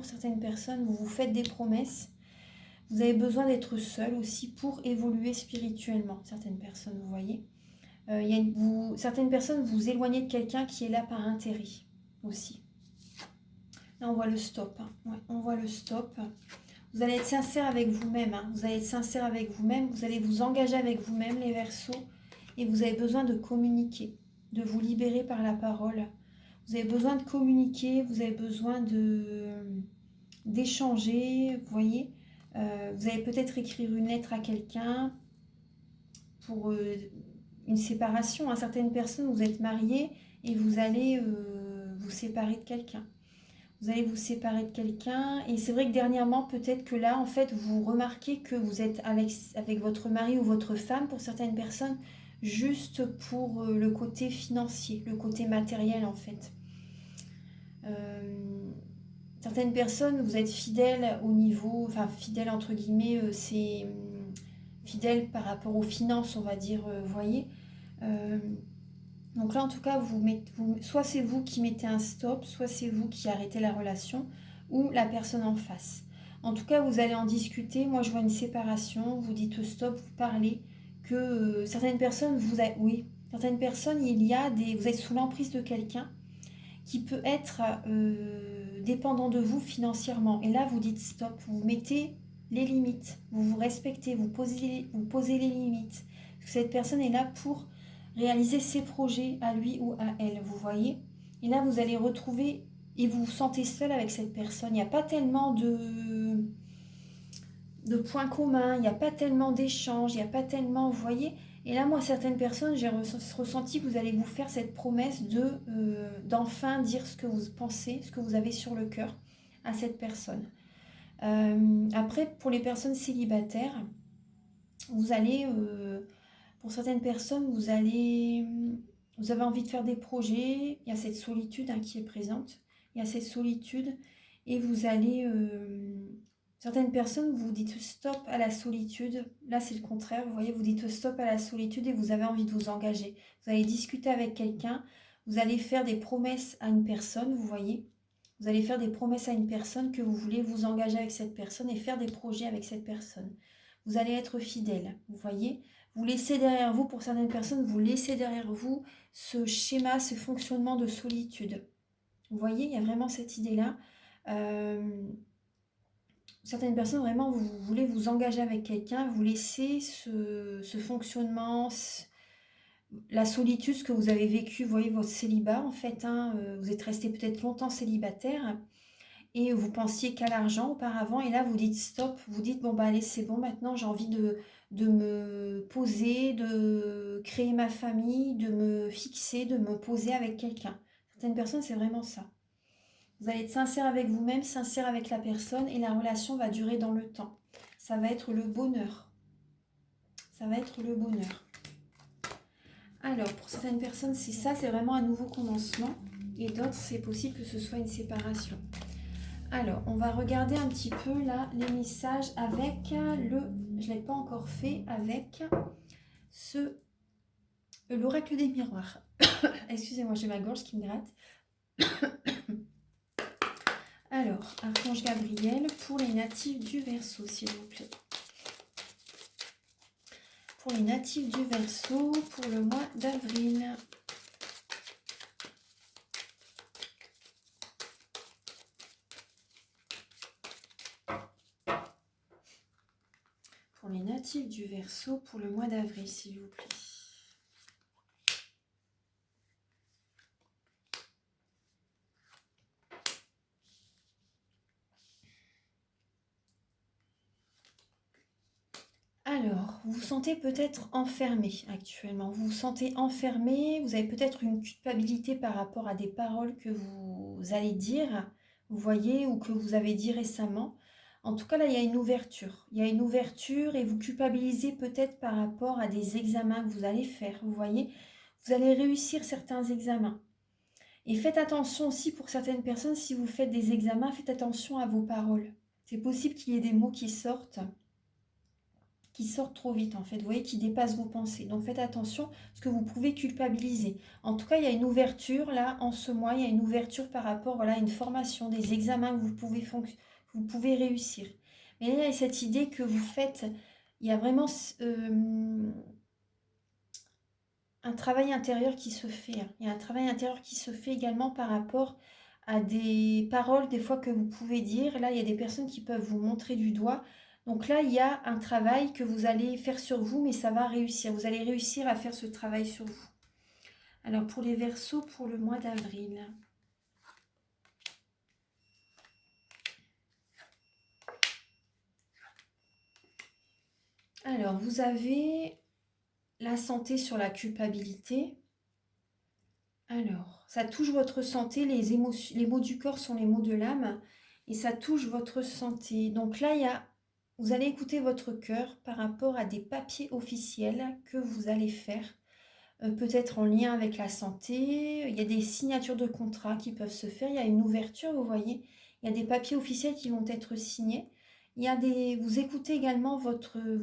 pour certaines personnes, vous vous faites des promesses. Vous avez besoin d'être seul aussi pour évoluer spirituellement, certaines personnes, vous voyez. Certaines personnes vous éloignez de quelqu'un qui est là par intérêt aussi. Là, on voit le stop. Hein. Ouais, on voit le stop. Vous allez être sincère avec vous-même. Hein. Vous allez être sincère avec vous-même. Vous allez vous engager avec vous-même, les Verseaux. Et vous avez besoin de communiquer, de vous libérer par la parole. Vous avez besoin de communiquer. Vous avez besoin d'échanger. Vous voyez, vous allez peut-être écrire une lettre à quelqu'un pour une séparation. À certaines personnes, vous êtes mariés et vous allez vous séparer de quelqu'un. Vous allez vous séparer de quelqu'un et c'est vrai que dernièrement, peut-être que là, en fait, vous remarquez que vous êtes avec votre mari ou votre femme, pour certaines personnes, juste pour le côté financier, le côté matériel, en fait. Certaines personnes, vous êtes fidèles au niveau, enfin, fidèles entre guillemets, c'est fidèle par rapport aux finances, on va dire, vous voyez. Donc là, en tout cas, soit c'est vous qui mettez un stop, soit c'est vous qui arrêtez la relation, ou la personne en face. En tout cas, vous allez en discuter. Moi, je vois une séparation. Vous dites stop, vous parlez. Que certaines personnes, certaines personnes, vous êtes sous l'emprise de quelqu'un qui peut être dépendant de vous financièrement. Et là, vous dites stop. Vous mettez les limites. Vous vous respectez. Vous posez les limites. Parce que cette personne est là pour réaliser ses projets à lui ou à elle, vous voyez. Et là, vous allez retrouver et vous vous sentez seul avec cette personne. Il n'y a pas tellement de points communs, il n'y a pas tellement d'échanges, il n'y a pas tellement, vous voyez. Et là, moi, certaines personnes, j'ai ressenti que vous allez vous faire cette promesse d'enfin dire ce que vous pensez, ce que vous avez sur le cœur à cette personne. Après, pour les personnes célibataires, vous allez... pour certaines personnes, vous avez envie de faire des projets, il y a cette solitude qui est présente, il y a cette solitude, et vous allez... certaines personnes, vous dites stop à la solitude, là c'est le contraire, vous voyez, vous dites stop à la solitude et vous avez envie de vous engager. Vous allez discuter avec quelqu'un, vous allez faire des promesses à une personne, vous voyez. Vous allez faire des promesses à une personne que vous voulez vous engager avec cette personne et faire des projets avec cette personne. Vous allez être fidèle, vous voyez. Vous laissez derrière vous, pour certaines personnes, vous laissez derrière vous ce schéma, ce fonctionnement de solitude. Vous voyez, il y a vraiment cette idée-là. Certaines personnes, vraiment, vous voulez vous engager avec quelqu'un, vous laissez ce fonctionnement, la solitude, ce que vous avez vécu, vous voyez, votre célibat, en fait. Vous êtes resté peut-être longtemps célibataire et vous pensiez qu'à l'argent auparavant, et là vous dites stop, vous dites bon bah allez c'est bon, maintenant j'ai envie de me poser, de créer ma famille, de me fixer, de me poser avec quelqu'un. Certaines personnes c'est vraiment ça. Vous allez être sincère avec vous-même, sincère avec la personne et la relation va durer dans le temps. Ça va être le bonheur. Ça va être le bonheur. Alors pour certaines personnes c'est ça, c'est vraiment un nouveau commencement et d'autres c'est possible que ce soit une séparation. Alors, on va regarder un petit peu là les messages avec je ne l'ai pas encore fait, avec l'oracle des miroirs. Excusez-moi, j'ai ma gorge qui me gratte. Alors, Archange Gabriel pour les natifs du Verseau, s'il vous plaît. Pour les natifs du Verseau, pour le mois d'avril. Pour les natifs du Verseau, pour le mois d'avril, s'il vous plaît. Alors, vous vous sentez peut-être enfermé actuellement. Vous vous sentez enfermé, vous avez peut-être une culpabilité par rapport à des paroles que vous allez dire, vous voyez, ou que vous avez dit récemment. En tout cas, là, il y a une ouverture. Il y a une ouverture et vous culpabilisez peut-être par rapport à des examens que vous allez faire, vous voyez. Vous allez réussir certains examens. Et faites attention aussi pour certaines personnes, si vous faites des examens, faites attention à vos paroles. C'est possible qu'il y ait des mots qui sortent qui sortent trop vite, en fait, vous voyez, qui dépassent vos pensées. Donc faites attention, parce que vous pouvez culpabiliser. En tout cas, il y a une ouverture, là, en ce mois, il y a une ouverture par rapport, voilà, à une formation, des examens que vous pouvez réussir. Mais là, il y a cette idée que vous faites, il y a vraiment un travail intérieur qui se fait, hein. Il y a un travail intérieur qui se fait également par rapport à des paroles, des fois, que vous pouvez dire. Là, il y a des personnes qui peuvent vous montrer du doigt. Donc là, il y a un travail que vous allez faire sur vous, mais ça va réussir. Vous allez réussir à faire ce travail sur vous. Alors, pour les Verseaux, pour le mois d'avril. Alors, vous avez la santé sur la culpabilité. Alors, ça touche votre santé, les mots du corps sont les mots de l'âme, et ça touche votre santé. Donc là, vous allez écouter votre cœur par rapport à des papiers officiels que vous allez faire, peut-être en lien avec la santé. Il y a des signatures de contrats qui peuvent se faire, il y a une ouverture, vous voyez. Il y a des papiers officiels qui vont être signés. Vous écoutez également vous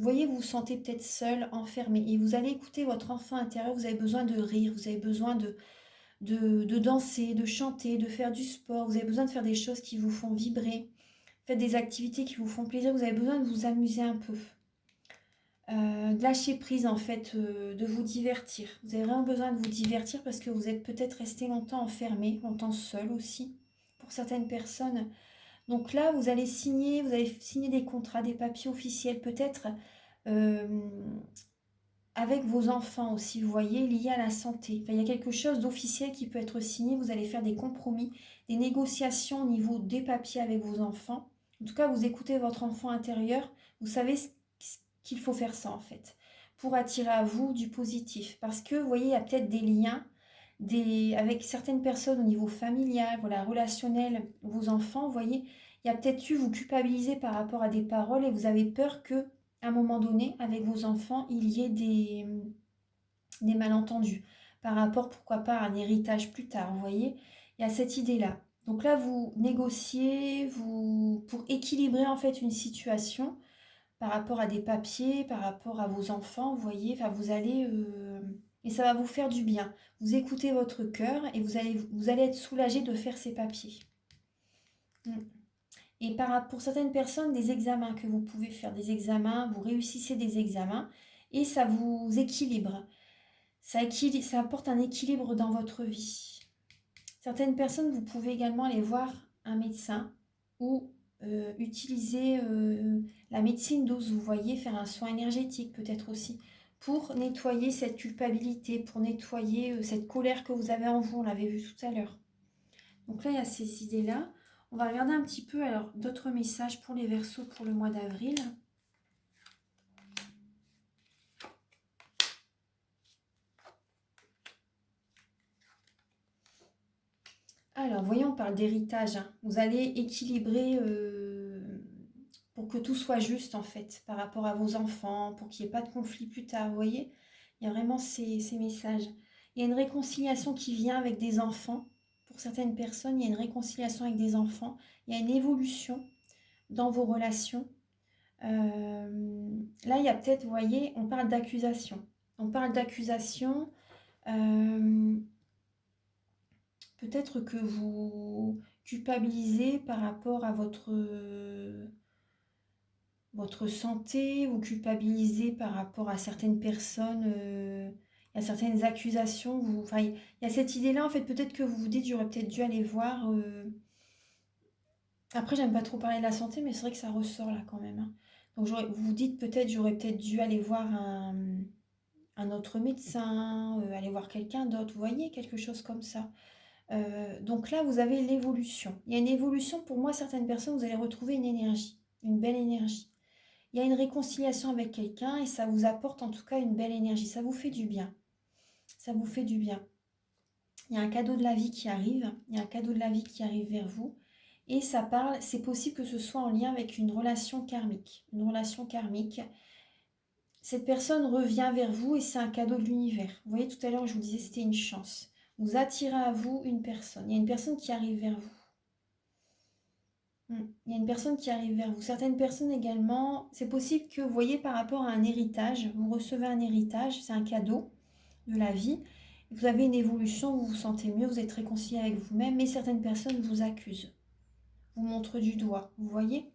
voyez, vous vous sentez peut-être seul, enfermé, et vous allez écouter votre enfant intérieur, vous avez besoin de rire, vous avez besoin de danser, de chanter, de faire du sport. Vous avez besoin de faire des choses qui vous font vibrer. Faites des activités qui vous font plaisir. Vous avez besoin de vous amuser un peu. De lâcher prise, en fait, de vous divertir. Vous avez vraiment besoin de vous divertir parce que vous êtes peut-être resté longtemps enfermé, longtemps seul aussi, pour certaines personnes. Donc là, vous allez signer des contrats, des papiers officiels, peut-être avec vos enfants aussi, vous voyez, lié à la santé. Enfin, il y a quelque chose d'officiel qui peut être signé, vous allez faire des compromis, des négociations au niveau des papiers avec vos enfants. En tout cas, vous écoutez votre enfant intérieur, vous savez qu'il faut faire ça en fait, pour attirer à vous du positif. Parce que, vous voyez, il y a peut-être des liens avec certaines personnes au niveau familial, voilà, relationnel, vos enfants, vous voyez, il y a peut-être vous culpabiliser par rapport à des paroles et vous avez peur que à un moment donné, avec vos enfants, il y ait des malentendus par rapport, pourquoi pas, à un héritage plus tard, vous voyez. Il y a cette idée-là. Donc là, vous négociez pour équilibrer en fait une situation par rapport à des papiers, par rapport à vos enfants, vous voyez. Enfin, vous allez... et ça va vous faire du bien. Vous écoutez votre cœur et vous allez être soulagé de faire ces papiers. Et pour certaines personnes, des examens que vous pouvez faire, des examens, vous réussissez des examens et ça vous équilibre. Ça apporte un équilibre dans votre vie. Certaines personnes, vous pouvez également aller voir un médecin ou utiliser la médecine douce, vous voyez, faire un soin énergétique peut-être aussi, pour nettoyer cette culpabilité, pour nettoyer cette colère que vous avez en vous, on l'avait vu tout à l'heure. Donc là, il y a ces idées-là. On va regarder un petit peu alors d'autres messages pour les Verseaux pour le mois d'avril. Alors, voyons, on parle d'héritage, hein. Vous allez équilibrer pour que tout soit juste en fait par rapport à vos enfants, pour qu'il n'y ait pas de conflit plus tard. Vous voyez, il y a vraiment ces messages. Il y a une réconciliation qui vient avec des enfants. Pour certaines personnes, il y a une réconciliation avec des enfants. Il y a une évolution dans vos relations. Là, il y a peut-être, vous voyez, on parle d'accusation. On parle d'accusation. Peut-être que vous culpabilisez par rapport à votre santé, vous culpabilisez par rapport à certaines personnes, il y a certaines accusations. Enfin, il y a cette idée-là, en fait, peut-être que vous vous dites, j'aurais peut-être dû aller voir. Après, j'aime pas trop parler de la santé, mais c'est vrai que ça ressort là quand même, hein. Donc, vous vous dites peut-être, j'aurais peut-être dû aller voir un autre médecin, aller voir quelqu'un d'autre, vous voyez, quelque chose comme ça. Donc là, vous avez l'évolution. Il y a une évolution, pour moi, certaines personnes, vous allez retrouver une énergie, une belle énergie. Il y a une réconciliation avec quelqu'un et ça vous apporte en tout cas une belle énergie. Ça vous fait du bien. Ça vous fait du bien. Il y a un cadeau de la vie qui arrive. Il y a un cadeau de la vie qui arrive vers vous. Et ça parle, c'est possible que ce soit en lien avec une relation karmique. Une relation karmique. Cette personne revient vers vous et c'est un cadeau de l'univers. Vous voyez, tout à l'heure, je vous disais, c'était une chance. Vous attirez à vous une personne. Il y a une personne qui arrive vers vous. Il y a une personne qui arrive vers vous. Certaines personnes également, c'est possible que vous voyez par rapport à un héritage, vous recevez un héritage, c'est un cadeau de la vie. Vous avez une évolution, vous vous sentez mieux, vous êtes réconcilié avec vous-même, mais certaines personnes vous accusent, vous montrent du doigt, vous voyez?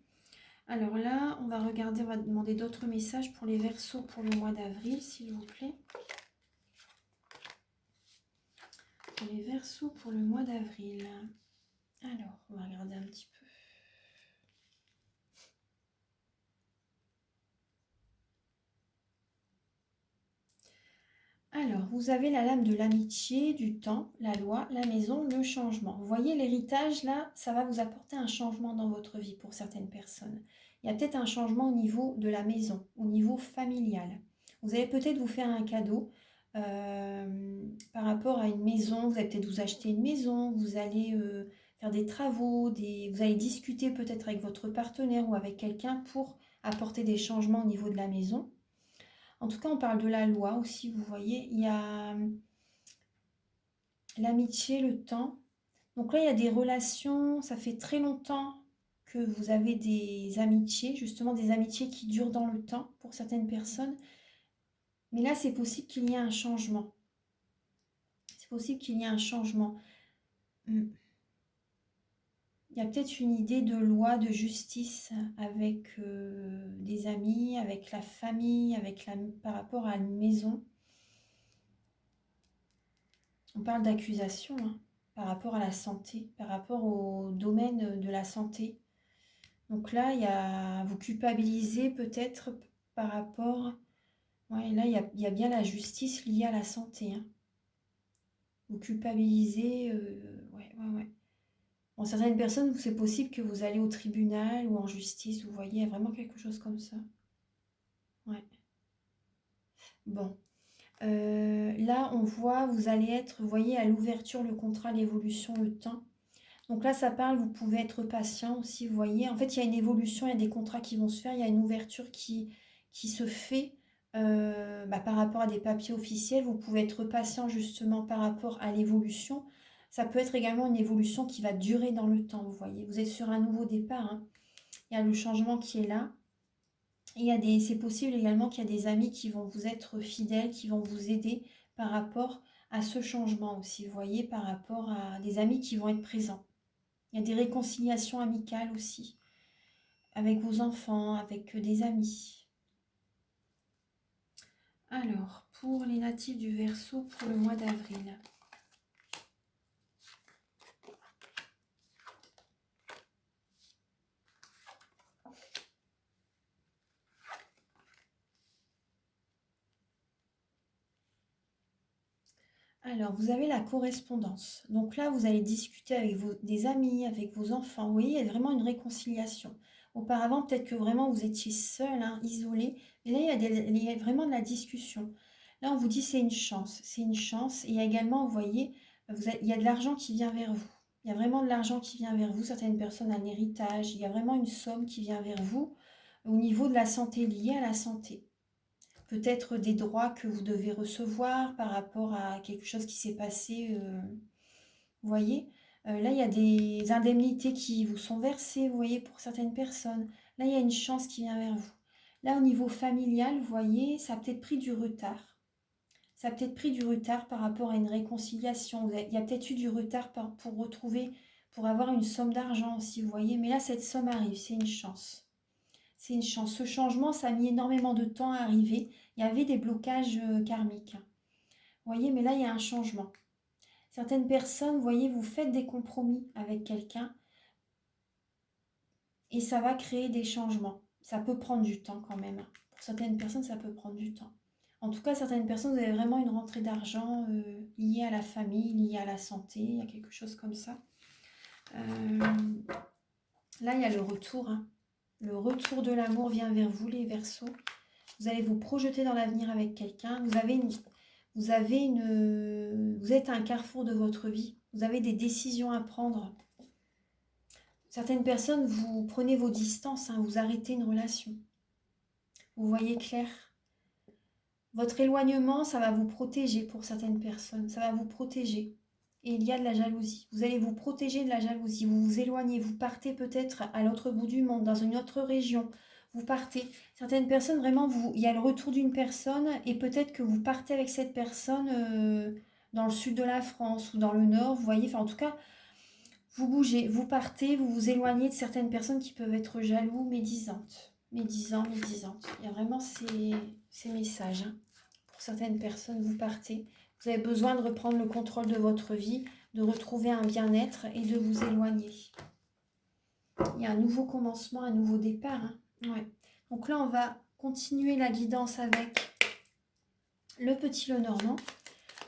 Alors là, on va regarder, on va demander d'autres messages pour les Verseaux pour le mois d'avril, s'il vous plaît. Pour les Verseaux pour le mois d'avril. Alors, on va regarder un petit peu. Alors, vous avez la lame de l'amitié, du temps, la loi, la maison, le changement. Vous voyez, l'héritage, là, ça va vous apporter un changement dans votre vie pour certaines personnes. Il y a peut-être un changement au niveau de la maison, au niveau familial. Vous allez peut-être vous faire un cadeau par rapport à une maison. Vous allez peut-être vous acheter une maison, vous allez faire des travaux, vous allez discuter peut-être avec votre partenaire ou avec quelqu'un pour apporter des changements au niveau de la maison. En tout cas, on parle de la loi aussi, vous voyez. Il y a l'amitié, le temps. Donc là, il y a des relations, ça fait très longtemps que vous avez des amitiés, justement des amitiés qui durent dans le temps pour certaines personnes. Mais là, c'est possible qu'il y ait un changement. C'est possible qu'il y ait un changement. Il y a peut-être une idée de loi, de justice avec des amis, avec la famille, par rapport à une maison. On parle d'accusation par rapport à la santé, par rapport au domaine de la santé. Donc là, vous culpabilisez peut-être par rapport... Ouais, là, il y a bien la justice liée à la santé. Vous culpabilisez... ouais. Bon, certaines personnes, c'est possible que vous allez au tribunal ou en justice. Vous voyez, il y a vraiment quelque chose comme ça. Ouais. Bon. Là, on voit, vous allez être, vous voyez, à l'ouverture, le contrat, l'évolution, le temps. Donc là, ça parle, vous pouvez être patient aussi, vous voyez. En fait, il y a une évolution, il y a des contrats qui vont se faire, il y a une ouverture qui se fait par rapport à des papiers officiels. Vous pouvez être patient justement par rapport à l'évolution. Ça peut être également une évolution qui va durer dans le temps, vous voyez. Vous êtes sur un nouveau départ. Il y a le changement qui est là. C'est possible également qu'il y a des amis qui vont vous être fidèles, qui vont vous aider par rapport à ce changement aussi, vous voyez, par rapport à des amis qui vont être présents. Il y a des réconciliations amicales aussi, avec vos enfants, avec des amis. Alors, pour les natifs du Verseau pour le mois d'avril. Alors, vous avez la correspondance. Donc là, vous allez discuter avec des amis, avec vos enfants. Vous voyez, il y a vraiment une réconciliation. Auparavant, peut-être que vraiment vous étiez seul, isolé. Mais là, il y a vraiment de la discussion. Là, on vous dit c'est une chance. C'est une chance. Et il y a également, vous voyez, il y a de l'argent qui vient vers vous. Il y a vraiment de l'argent qui vient vers vous. Certaines personnes, un héritage. Il y a vraiment une somme qui vient vers vous au niveau de la santé, liée à la santé. Peut-être des droits que vous devez recevoir par rapport à quelque chose qui s'est passé. Vous voyez, là, il y a des indemnités qui vous sont versées, vous voyez, pour certaines personnes. Là, il y a une chance qui vient vers vous. Là, au niveau familial, vous voyez, ça a peut-être pris du retard. Ça a peut-être pris du retard par rapport à une réconciliation. Il y a peut-être eu du retard pour retrouver, pour avoir une somme d'argent aussi, vous voyez. Mais là, cette somme arrive, c'est une chance. C'est une chance. Ce changement, ça a mis énormément de temps à arriver. Il y avait des blocages karmiques. Vous voyez, mais là, il y a un changement. Certaines personnes, vous voyez, vous faites des compromis avec quelqu'un et ça va créer des changements. Ça peut prendre du temps quand même. Pour certaines personnes, ça peut prendre du temps. En tout cas, certaines personnes, vous avez vraiment une rentrée d'argent liée à la famille, liée à la santé. Il y a quelque chose comme ça. Là, il y a le retour. Le retour de l'amour vient vers vous, les Verseaux. Vous allez vous projeter dans l'avenir avec quelqu'un. Vous êtes à un carrefour de votre vie. Vous avez des décisions à prendre. Certaines personnes, vous prenez vos distances, vous arrêtez une relation. Vous voyez clair. Votre éloignement, ça va vous protéger pour certaines personnes. Ça va vous protéger. et il y a de la jalousie. Vous allez vous protéger de la jalousie, vous vous éloignez, vous partez peut-être à l'autre bout du monde, dans une autre région. Vous partez. Certaines personnes, vraiment, il y a le retour d'une personne et peut-être que vous partez avec cette personne dans le sud de la France ou dans le nord, vous voyez. Enfin, en tout cas, vous bougez, vous partez, vous vous éloignez de certaines personnes qui peuvent être jaloux, médisantes. Médisantes. Il y a vraiment ces messages. Hein. Pour certaines personnes, vous partez. Vous avez besoin de reprendre le contrôle de votre vie, de retrouver un bien-être et de vous éloigner. Il y a un nouveau commencement, un nouveau départ. Hein. Ouais. Donc là, on va continuer la guidance avec le petit Lenormand,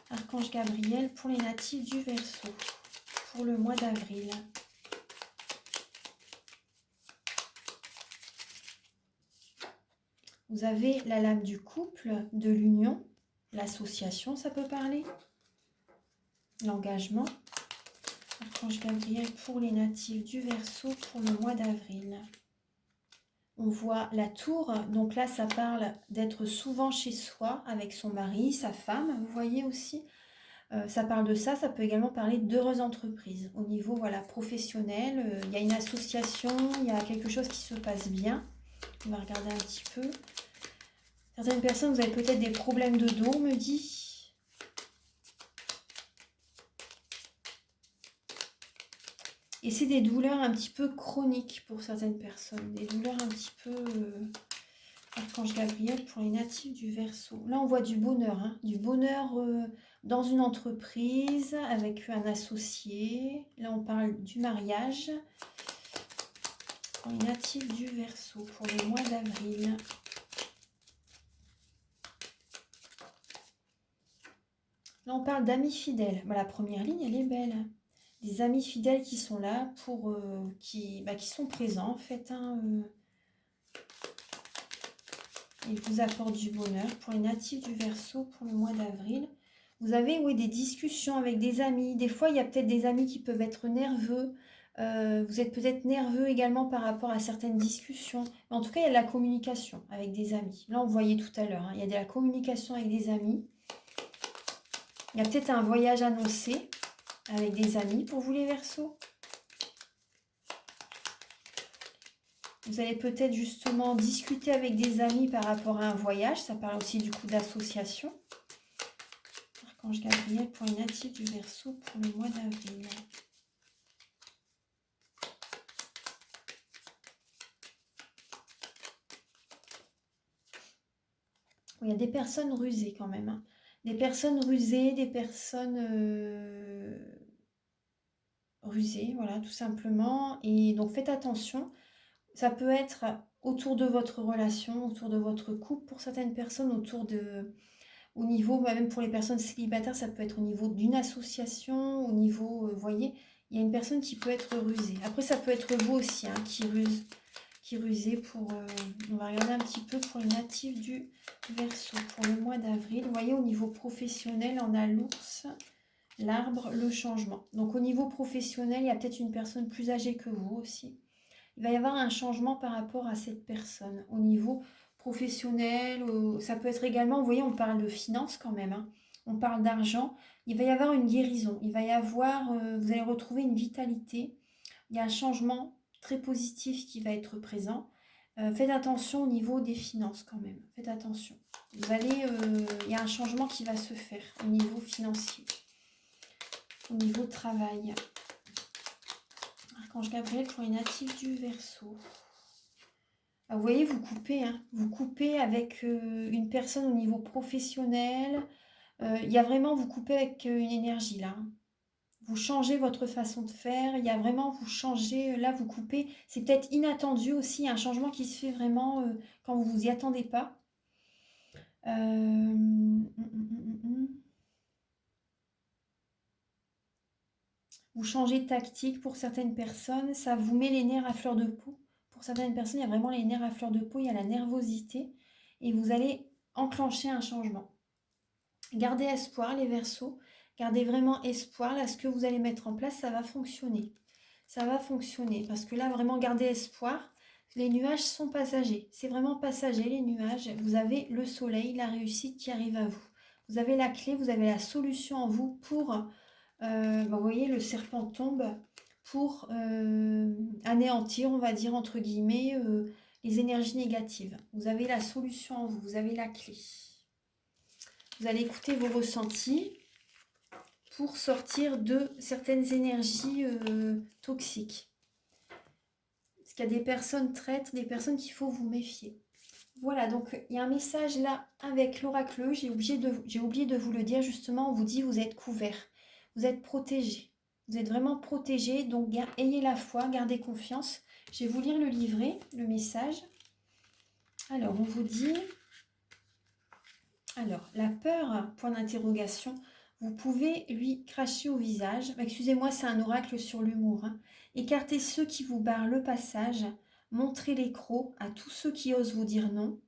Archange Gabriel, pour les natifs du Verseau, pour le mois d'avril. Vous avez la lame du couple, de l'union, l'association, ça peut parler, l'engagement. Archange Gabriel pour les natifs du Verseau pour le mois d'avril. On voit la tour, donc là ça parle d'être souvent chez soi avec son mari, sa femme, vous voyez aussi. Ça parle de ça, ça peut également parler d'heureuses entreprises. Au niveau voilà, professionnel, il y a une association, il y a quelque chose qui se passe bien. On va regarder un petit peu. Certaines personnes, vous avez peut-être des problèmes de dos, on me dit. Et c'est des douleurs un petit peu chroniques pour certaines personnes. Des douleurs un petit peu... Archange Gabriel pour les natifs du Verseau. Là, on voit du bonheur. Hein, du bonheur dans une entreprise avec un associé. Là, on parle du mariage. Pour les natifs du Verseau pour le mois d'avril. Là, on parle d'amis fidèles. Bah, la première ligne, elle est belle. Des amis fidèles qui sont là, pour qui sont présents en fait. Hein, ils vous apportent du bonheur. Pour les natifs du Verseau, pour le mois d'avril. Vous avez des discussions avec des amis. Des fois, il y a peut-être des amis qui peuvent être nerveux. Vous êtes peut-être nerveux également par rapport à certaines discussions. Mais en tout cas, il y a de la communication avec des amis. Là, on voyait tout à l'heure. Hein, il y a de la communication avec des amis. Il y a peut-être un voyage annoncé avec des amis pour vous les Verseaux. Vous allez peut-être justement discuter avec des amis par rapport à un voyage. Ça parle aussi du coup d'association. Archange Gabriel pour les natifs du Verseau pour le mois d'avril. Il y a des personnes rusées quand même. Hein. Des personnes rusées, des personnes rusées, voilà, tout simplement. Et donc faites attention. Ça peut être autour de votre relation, autour de votre couple. Pour certaines personnes, au niveau, même pour les personnes célibataires, ça peut être au niveau d'une association, au niveau, vous voyez, il y a une personne qui peut être rusée. Après, ça peut être vous aussi, hein, qui rusez pour... on va regarder un petit peu pour les natifs du Verseau, pour le mois d'avril. Vous voyez, au niveau professionnel, on a l'ours, l'arbre, le changement. Donc, au niveau professionnel, il y a peut-être une personne plus âgée que vous aussi. Il va y avoir un changement par rapport à cette personne. Au niveau professionnel, ça peut être également, vous voyez, on parle de finances quand même, hein. On parle d'argent. Il va y avoir une guérison. Il va y avoir, vous allez retrouver une vitalité. Il y a un changement très positif qui va être présent. Faites attention au niveau des finances quand même. Faites attention. Il y a un changement qui va se faire au niveau financier, au niveau travail. Archange Gabriel pour les natifs du Verseau. Ah, vous voyez, vous coupez. Hein, vous coupez avec une personne au niveau professionnel. Il y a vraiment, vous coupez avec une énergie là. Hein. Vous changez votre façon de faire, il y a vraiment, vous changez, là vous coupez, c'est peut-être inattendu aussi, un changement qui se fait vraiment quand vous vous y attendez pas. Vous changez de tactique pour certaines personnes, ça vous met les nerfs à fleur de peau. Pour certaines personnes, il y a vraiment les nerfs à fleur de peau, il y a la nervosité et vous allez enclencher un changement. Gardez espoir les Verseaux, gardez vraiment espoir, là ce que vous allez mettre en place, ça va fonctionner. Ça va fonctionner parce que là, vraiment, gardez espoir. Les nuages sont passagers. C'est vraiment passager, les nuages. Vous avez le soleil, la réussite qui arrive à vous. Vous avez la clé, vous avez la solution en vous pour Vous voyez, le serpent tombe pour anéantir, on va dire, entre guillemets, les énergies négatives. Vous avez la solution en vous, vous avez la clé. Vous allez écouter vos ressentis pour sortir de certaines énergies toxiques. Parce qu'il y a des personnes traites, des personnes qu'il faut vous méfier. Voilà, donc il y a un message là avec l'oracle. J'ai oublié de vous le dire justement. On vous dit vous êtes couverts, vous êtes protégés. Vous êtes vraiment protégés, donc ayez la foi, gardez confiance. Je vais vous lire le livret, le message. Alors, on vous dit... Alors, la peur, point d'interrogation, vous pouvez lui cracher au visage. Excusez-moi, c'est un oracle sur l'humour. Hein. Écartez ceux qui vous barrent le passage. Montrez les crocs à tous ceux qui osent vous dire non.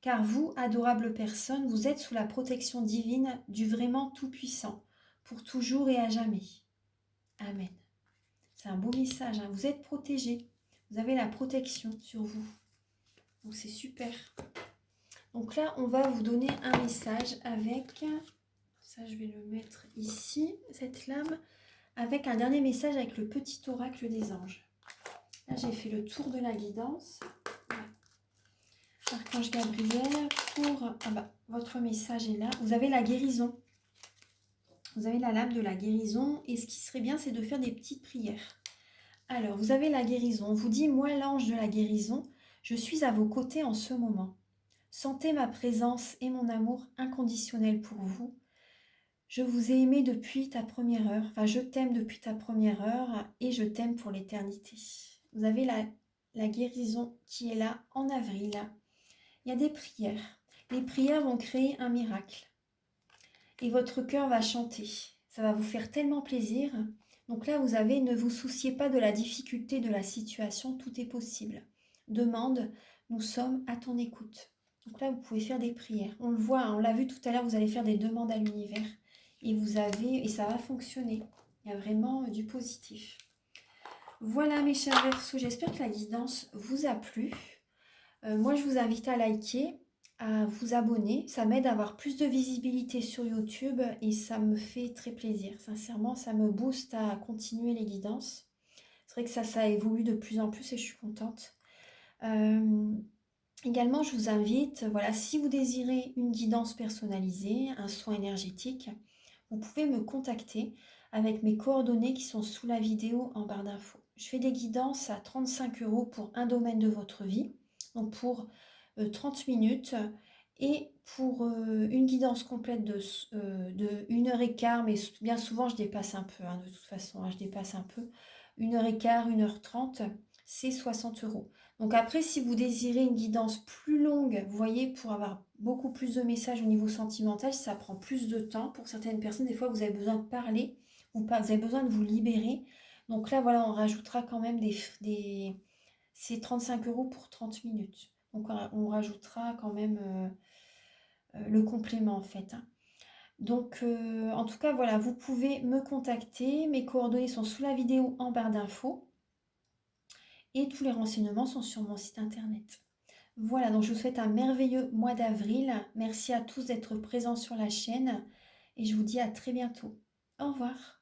Car vous, adorable personne, vous êtes sous la protection divine du vraiment Tout-Puissant, pour toujours et à jamais. Amen. C'est un beau message, hein. Vous êtes protégés. Vous avez la protection sur vous. Donc c'est super. Donc là, on va vous donner un message avec... Ça, je vais le mettre ici, cette lame. Avec un dernier message avec le petit oracle des anges. Là, j'ai fait le tour de la guidance. Archange Gabriel, pour... votre message est là. Vous avez la guérison. Vous avez la lame de la guérison. Et ce qui serait bien, c'est de faire des petites prières. Alors, vous avez la guérison. On vous dit, moi, l'ange de la guérison, je suis à vos côtés en ce moment. Sentez ma présence et mon amour inconditionnel pour vous. Je vous ai aimé depuis ta première heure. Enfin, je t'aime depuis ta première heure et je t'aime pour l'éternité. Vous avez la guérison qui est là en avril. Il y a des prières. Les prières vont créer un miracle. Et votre cœur va chanter. Ça va vous faire tellement plaisir. Donc là, vous avez, ne vous souciez pas de la difficulté de la situation, tout est possible. Demande, nous sommes à ton écoute. Donc là, vous pouvez faire des prières. On le voit, on l'a vu tout à l'heure, vous allez faire des demandes à l'univers. Et ça va fonctionner. Il y a vraiment du positif. Voilà mes chers Verseaux, j'espère que la guidance vous a plu. Moi, je vous invite à liker, à vous abonner. Ça m'aide à avoir plus de visibilité sur YouTube et ça me fait très plaisir. Sincèrement, ça me booste à continuer les guidances. C'est vrai que ça évolue de plus en plus et je suis contente. Également, je vous invite, voilà, si vous désirez une guidance personnalisée, un soin énergétique, vous pouvez me contacter avec mes coordonnées qui sont sous la vidéo en barre d'infos. Je fais des guidances à 35 € pour un domaine de votre vie, donc pour 30 minutes, et pour une guidance complète de 1h15, mais bien souvent je dépasse un peu, hein, de toute façon, hein, je dépasse un peu, 1h15, 1h30, c'est 60 €. Donc après, si vous désirez une guidance plus longue, vous voyez, pour avoir beaucoup plus de messages au niveau sentimental, ça prend plus de temps. Pour certaines personnes, des fois, vous avez besoin de parler, vous avez besoin de vous libérer. Donc là, voilà, on rajoutera quand même c'est 35 € pour 30 minutes. Donc on rajoutera quand même le complément en fait. Hein. Donc en tout cas, voilà, vous pouvez me contacter. Mes coordonnées sont sous la vidéo en barre d'infos. Et tous les renseignements sont sur mon site internet. Voilà, donc je vous souhaite un merveilleux mois d'avril. Merci à tous d'être présents sur la chaîne et je vous dis à très bientôt. Au revoir.